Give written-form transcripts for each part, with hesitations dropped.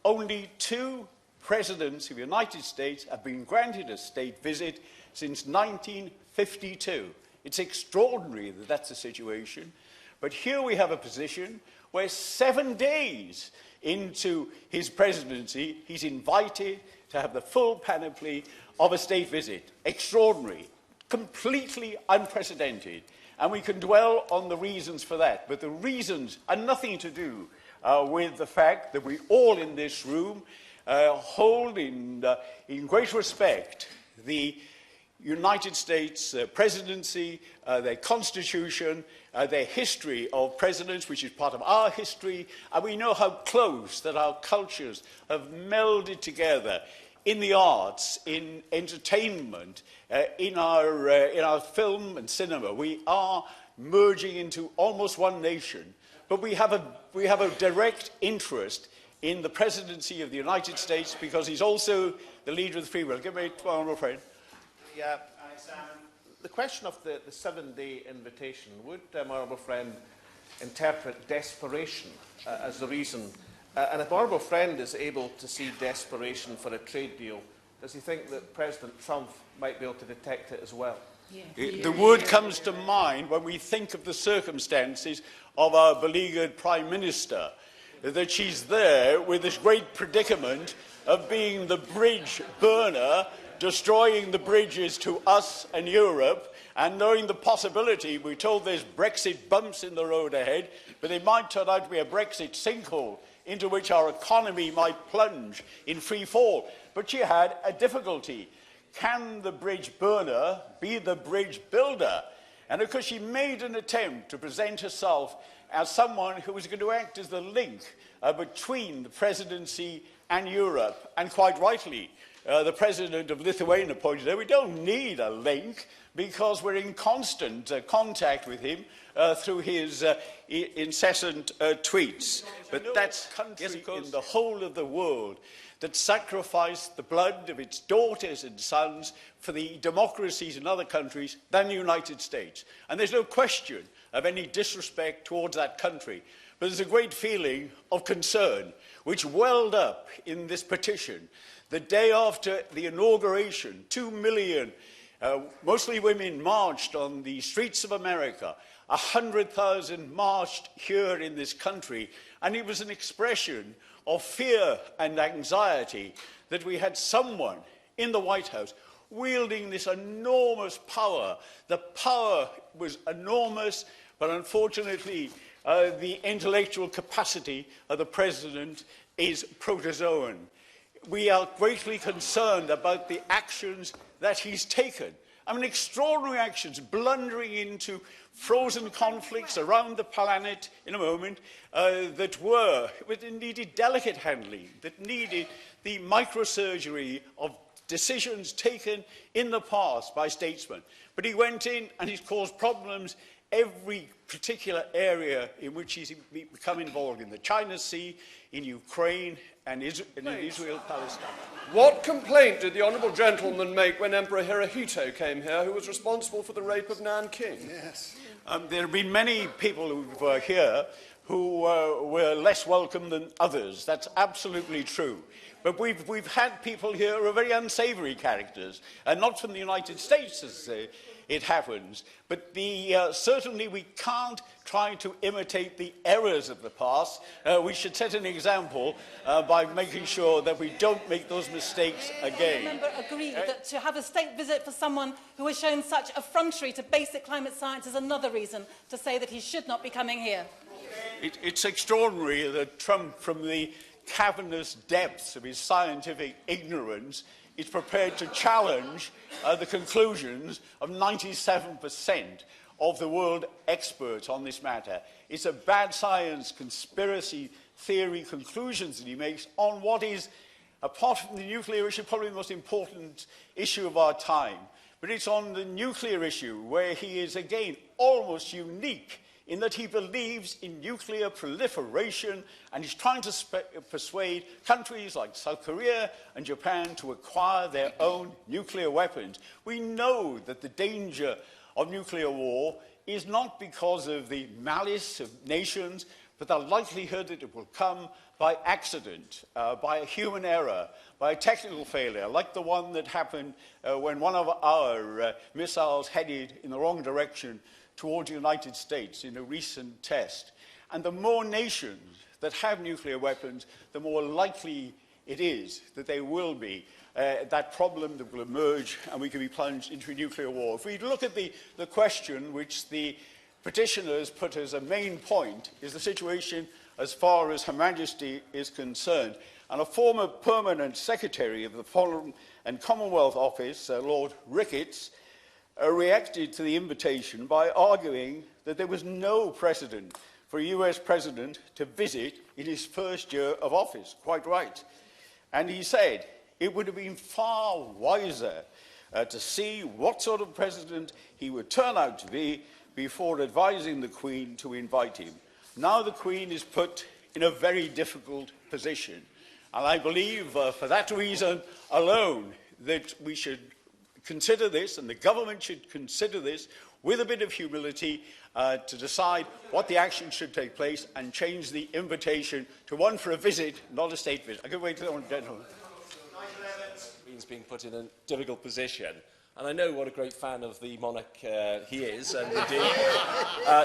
only 2 presidents of the United States have been granted a state visit since 1952. It's extraordinary that that's the situation. But here we have a position where 7 days into his presidency, he's invited to have the full panoply of a state visit. Extraordinary, completely unprecedented. And we can dwell on the reasons for that. But the reasons are nothing to do with the fact that we all in this room hold in great respect the United States presidency, their constitution, their history of presidents, which is part of our history, and we know how close that our cultures have melded together in the arts, in entertainment, in our film and cinema. We are merging into almost one nation, but we have a direct interest in the presidency of the United States because he's also the leader of the free world. Give me to my honourable friend. Yeah, the question of the 7-day invitation, would my honourable friend interpret desperation as the reason? And if my honourable friend is able to see desperation for a trade deal, does he think that President Trump might be able to detect it as well? Yeah. The word comes to mind when we think of the circumstances of our beleaguered Prime Minister, that she's there with this great predicament of being the bridge burner, destroying the bridges to us and Europe, and knowing the possibility, we're told there's Brexit bumps in the road ahead, but it might turn out to be a Brexit sinkhole into which our economy might plunge in free fall. But she had a difficulty. Can the bridge burner be the bridge builder? And of course she made an attempt to present herself as someone who was going to act as the link between the presidency and Europe, and quite rightly, the president of Lithuania pointed out we don't need a link because we're in constant contact with him through his incessant tweets. But that's country in the whole of the world that sacrificed the blood of its daughters and sons for the democracies in other countries than the United States. And there's no question of any disrespect towards that country. But there's a great feeling of concern which welled up in this petition. The day after the inauguration, 2 million, mostly women, marched on the streets of America. 100,000 marched here in this country. And it was an expression of fear and anxiety that we had someone in the White House wielding this enormous power. The power was enormous, but unfortunately, the intellectual capacity of the president is protozoan. We are greatly concerned about the actions that he's taken. I mean, extraordinary actions, blundering into frozen conflicts around the planet in a moment that needed delicate handling, that needed the microsurgery of decisions taken in the past by statesmen. But he went in and he's caused problems every particular area in which he's become involved, in the China Sea, in Ukraine, and in Israel-Palestine. What complaint did the honourable gentleman make when Emperor Hirohito came here, who was responsible for the rape of Nanking? Yes. There have been many people who were here who were less welcome than others. That's absolutely true. But we've had people here who are very unsavoury characters, and not from the United States, as it happens. But certainly we can't try to imitate the errors of the past. We should set an example by making sure that we don't make those mistakes again. The member agreed that to have a state visit for someone who has shown such effrontery to basic climate science is another reason to say that he should not be coming here. It's extraordinary that Trump, from the cavernous depths of his scientific ignorance, is prepared to challenge the conclusions of 97% of the world experts on this matter. It's a bad science, conspiracy theory conclusions that he makes on what is, apart from the nuclear issue, probably the most important issue of our time. But it's on the nuclear issue where he is, again, almost unique in that he believes in nuclear proliferation and is trying to persuade countries like South Korea and Japan to acquire their own nuclear weapons. We know that the danger of nuclear war is not because of the malice of nations, but the likelihood that it will come by accident, by a human error, by a technical failure, like the one that happened when one of our missiles headed in the wrong direction towards the United States in a recent test. And the more nations that have nuclear weapons, the more likely it is that there will be that problem that will emerge and we can be plunged into a nuclear war. If we look at the question which the petitioners put as a main point, is the situation as far as Her Majesty is concerned. And a former permanent secretary of the Foreign and Commonwealth Office, Lord Ricketts, reacted to the invitation by arguing that there was no precedent for a US president to visit in his first year of office. Quite right. And he said it would have been far wiser to see what sort of president he would turn out to be before advising the Queen to invite him. Now the Queen is put in a very difficult position. And I believe for that reason alone that we should consider this, and the government should consider this with a bit of humility to decide what the action should take place and change the invitation to one for a visit, not a state visit. I can wait to the gentleman. Queen's being put in a difficult position. And I know what a great fan of the monarch he is, and indeed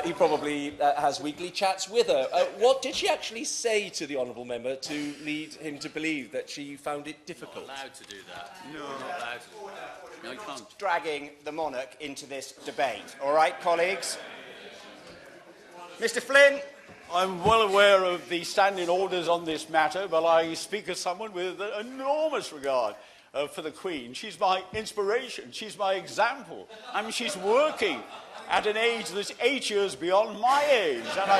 he probably has weekly chats with her. What did she actually say to the honourable member to lead him to believe that she found it difficult? Not allowed to do that. No. Not allowed to. No, you can't. Dragging the monarch into this debate. All right, colleagues? Mr. Flynn. I'm well aware of the standing orders on this matter, but I speak as someone with enormous regard for the Queen. She's my inspiration. She's my example. I mean, she's working at an age that's 8 years beyond my age. And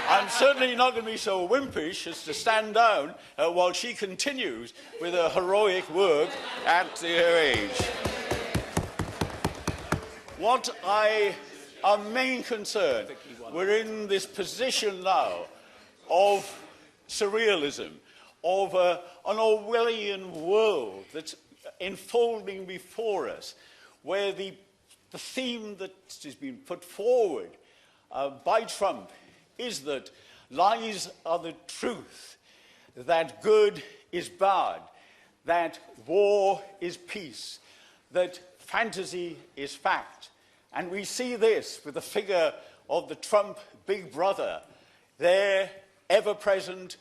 I'm certainly not going to be so wimpish as to stand down while she continues with her heroic work at her age. Our main concern, we're in this position now of surrealism, of an Orwellian world that's unfolding before us, where the theme that has been put forward by Trump is that lies are the truth, that good is bad, that war is peace, that fantasy is fact. And we see this with the figure of the Trump big brother, there, ever present,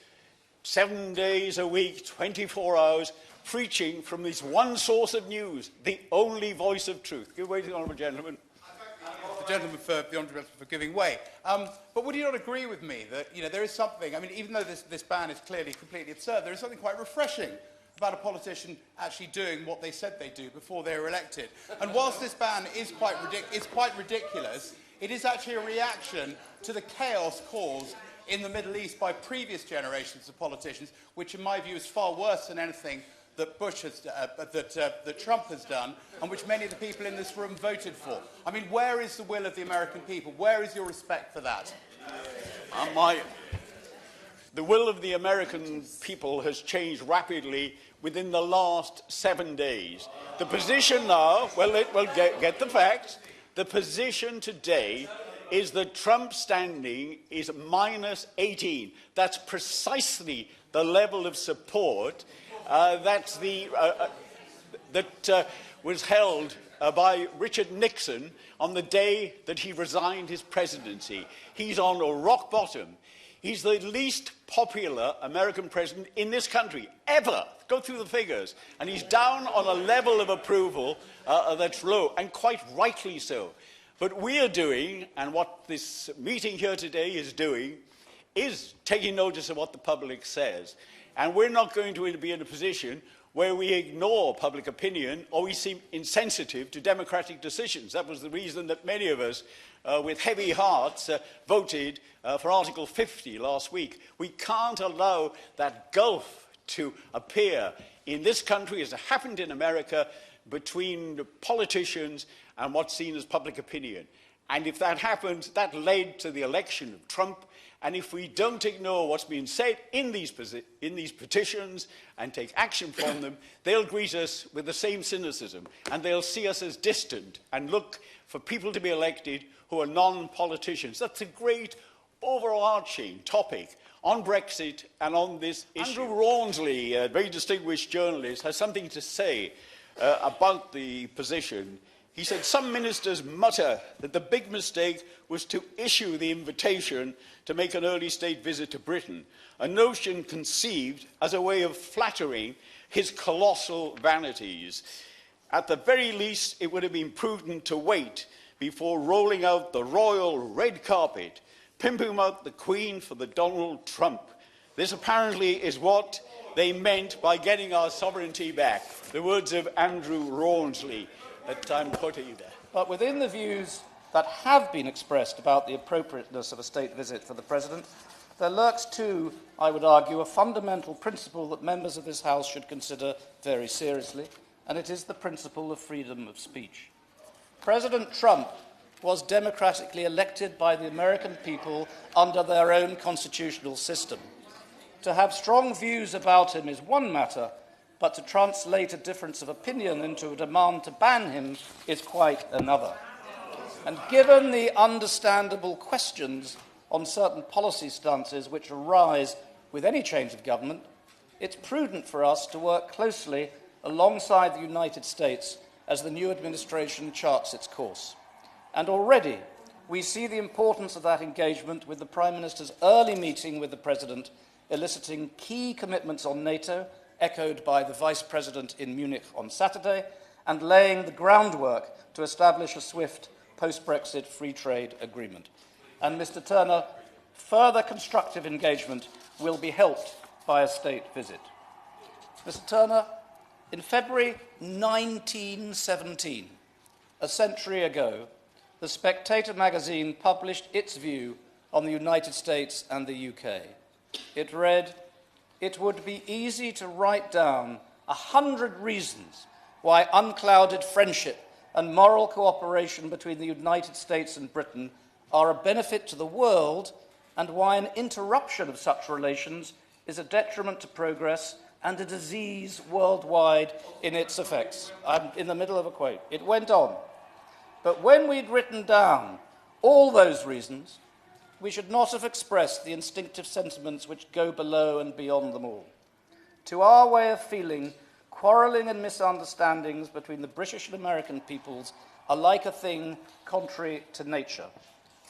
7 days a week, 24 hours, preaching from this one source of news, the only voice of truth. Give way to the honourable gentleman. The gentleman for giving way. But would you not agree with me that there is something, I mean, even though this ban is clearly completely absurd, there is something quite refreshing about a politician actually doing what they said they do before they were elected. And whilst this ban is quite ridiculous, it is actually a reaction to the chaos caused in the Middle East by previous generations of politicians, which in my view is far worse than anything that that Trump has done, and which many of the people in this room voted for. I mean, where is the will of the American people? Where is your respect for that? The will of the American people has changed rapidly within the last 7 days. The position now, get the facts. The position today is that Trump's standing is minus 18. That's precisely the level of support that was held by Richard Nixon on the day that he resigned his presidency. He's on a rock bottom. He's the least popular American president in this country, ever. Go through the figures. And he's down on a level of approval that's low, and quite rightly so. But we are doing, and what this meeting here today is doing, is taking notice of what the public says. And we're not going to be in a position where we ignore public opinion or we seem insensitive to democratic decisions. That was the reason that many of us, with heavy hearts, voted for Article 50 last week. We can't allow that gulf to appear in this country, as it happened in America, between the politicians and what's seen as public opinion. And if that happens, that led to the election of Trump. And if we don't ignore what's been said in these petitions and take action from them, they'll greet us with the same cynicism, and they'll see us as distant and look for people to be elected who are non-politicians. That's a great overarching topic on Brexit and on this issue. Andrew Rawnsley, a very distinguished journalist, has something to say about the position. He said, some ministers mutter that the big mistake was to issue the invitation to make an early state visit to Britain, a notion conceived as a way of flattering his colossal vanities. At the very least, it would have been prudent to wait before rolling out the royal red carpet, pimping out the Queen for the Donald Trump. This apparently is what they meant by getting our sovereignty back. The words of Andrew Rawnsley that I'm quoting there. But within the views that have been expressed about the appropriateness of a state visit for the President, there lurks too, I would argue, a fundamental principle that members of this House should consider very seriously, and it is the principle of freedom of speech. President Trump was democratically elected by the American people under their own constitutional system. To have strong views about him is one matter, but to translate a difference of opinion into a demand to ban him is quite another. And given the understandable questions on certain policy stances which arise with any change of government, it's prudent for us to work closely alongside the United States as the new administration charts its course. And already we see the importance of that engagement with the Prime Minister's early meeting with the President, eliciting key commitments on NATO, echoed by the Vice President in Munich on Saturday, and laying the groundwork to establish a swift post-Brexit free trade agreement. And, Mr. Turner, further constructive engagement will be helped by a state visit. Mr. Turner, in February 1917, a century ago, The Spectator magazine published its view on the United States and the UK. It read, "It would be easy to write down 100 reasons why unclouded friendship and moral cooperation between the United States and Britain are a benefit to the world, and why an interruption of such relations is a detriment to progress and a disease worldwide in its effects." I'm in the middle of a quote. It went on. But when we'd written down all those reasons, we should not have expressed the instinctive sentiments which go below and beyond them all. To our way of feeling, quarrelling and misunderstandings between the British and American peoples are like a thing contrary to nature.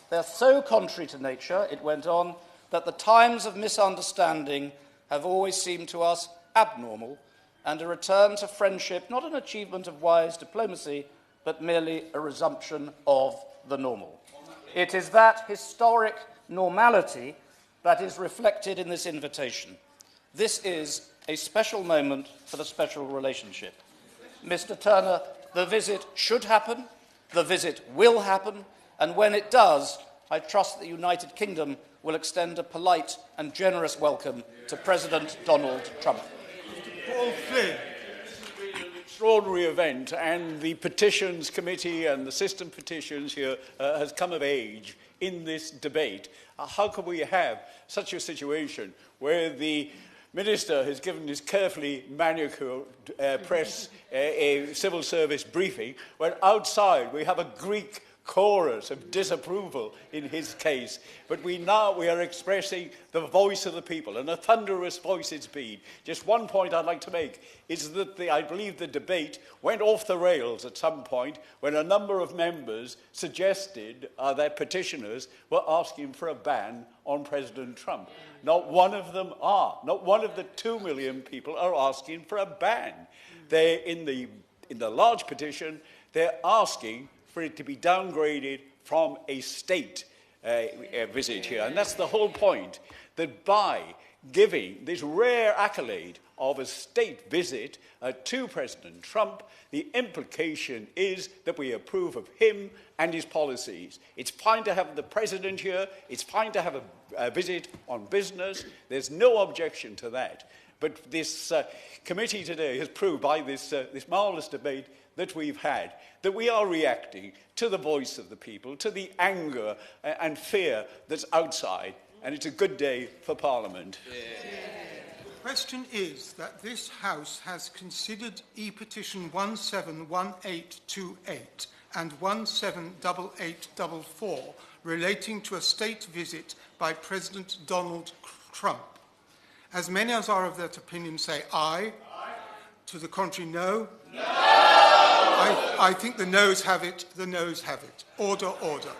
They're so contrary to nature, it went on, that the times of misunderstanding have always seemed to us abnormal, and a return to friendship not an achievement of wise diplomacy, but merely a resumption of the normal. It is that historic normality that is reflected in this invitation. This is a special moment for the special relationship. Mr. Turner, the visit should happen, the visit will happen, and when it does, I trust the United Kingdom will extend a polite and generous welcome to President Donald Trump. Paul Flynn. Extraordinary event, and the Petitions Committee and the system petitions here has come of age in this debate. How can we have such a situation where the Minister has given his carefully manicured press a civil service briefing, when outside we have a Greek chorus of disapproval in his case, but we are expressing the voice of the people, and a thunderous voice it's been. Just one point I'd like to make is that I believe the debate went off the rails at some point when a number of members suggested that petitioners were asking for a ban on President Trump. Not one of them are. Not one of the 2 million people are asking for a ban. In the large petition, they're asking for it to be downgraded from a state visit here. And that's the whole point, that by giving this rare accolade of a state visit to President Trump, the implication is that we approve of him and his policies. It's fine to have the President here. It's fine to have a visit on business. There's no objection to that. But this committee today has proved by this marvellous debate that we've had, that we are reacting to the voice of the people, to the anger and fear that's outside, and it's a good day for Parliament. The question is that this House has considered e-petition 171828 and 178844 relating to a state visit by President Donald Trump? As many as are of that opinion say aye. Aye. To the contrary, no. No! I think the noes have it. The noes have it. Order, order.